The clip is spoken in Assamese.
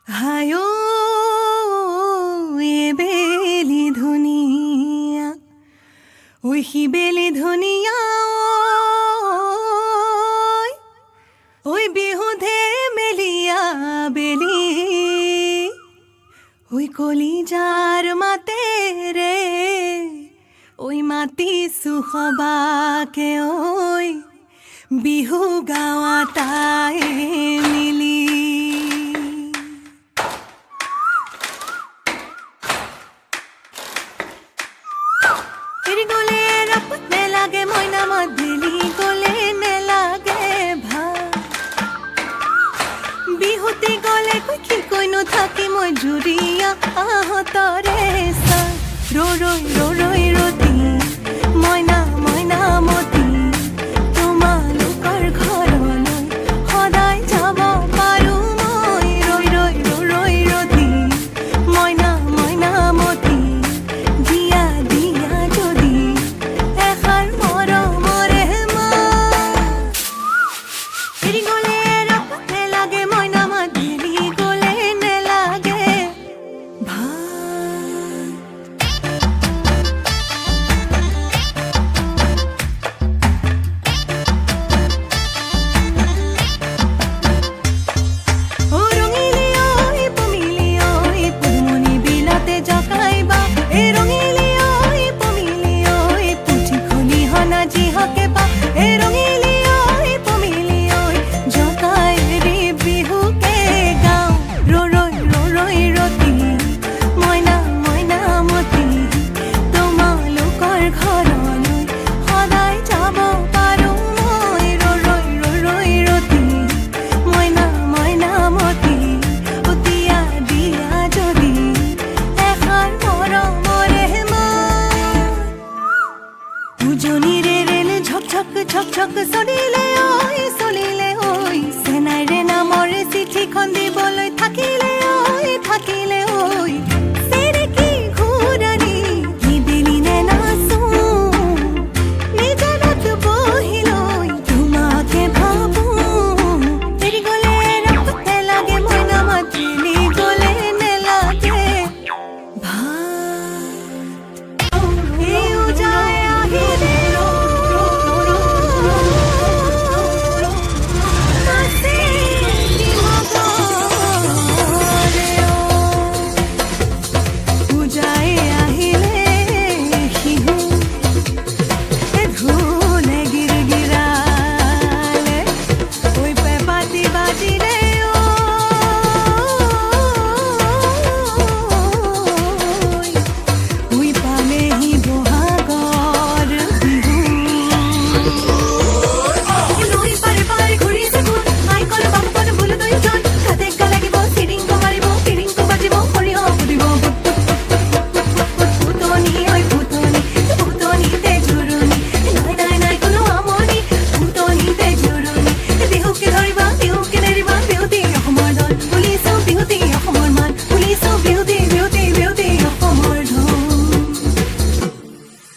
হায়ো এ বেলি ধুনীয়া ঐ সি বেলি ধুনীয়া ঐ বিহুধে মেলিয়া বেলি ঐ কলিজাৰ মাতেৰে ঐ মাতিছো সবাকে ঐ বিহু গাৱা তাই মিলি এৰি গলে ৰাপত নেলাগে মইনা মদিলি গলে নেলাগে ভাল বিহুতি গলে কি কৈনো থাকি মই জুৰিয়া আহতৰে চা ৰৈ ৰতি মইনা মইনা মতি তোমালোকৰ ঘৰলৈ সদায় যাব পাৰো মই ৰৈ ৰতি মইনা মইনা মতি দিয়া দিয়া যদি এষাৰ মৰমৰে মাত এৰি গলে ৰাপত নেলাগে মইনা মদিলি গলে নেলাগে ভাল উজনিৰে ৰেল ঝক ঝক ঝক ঝক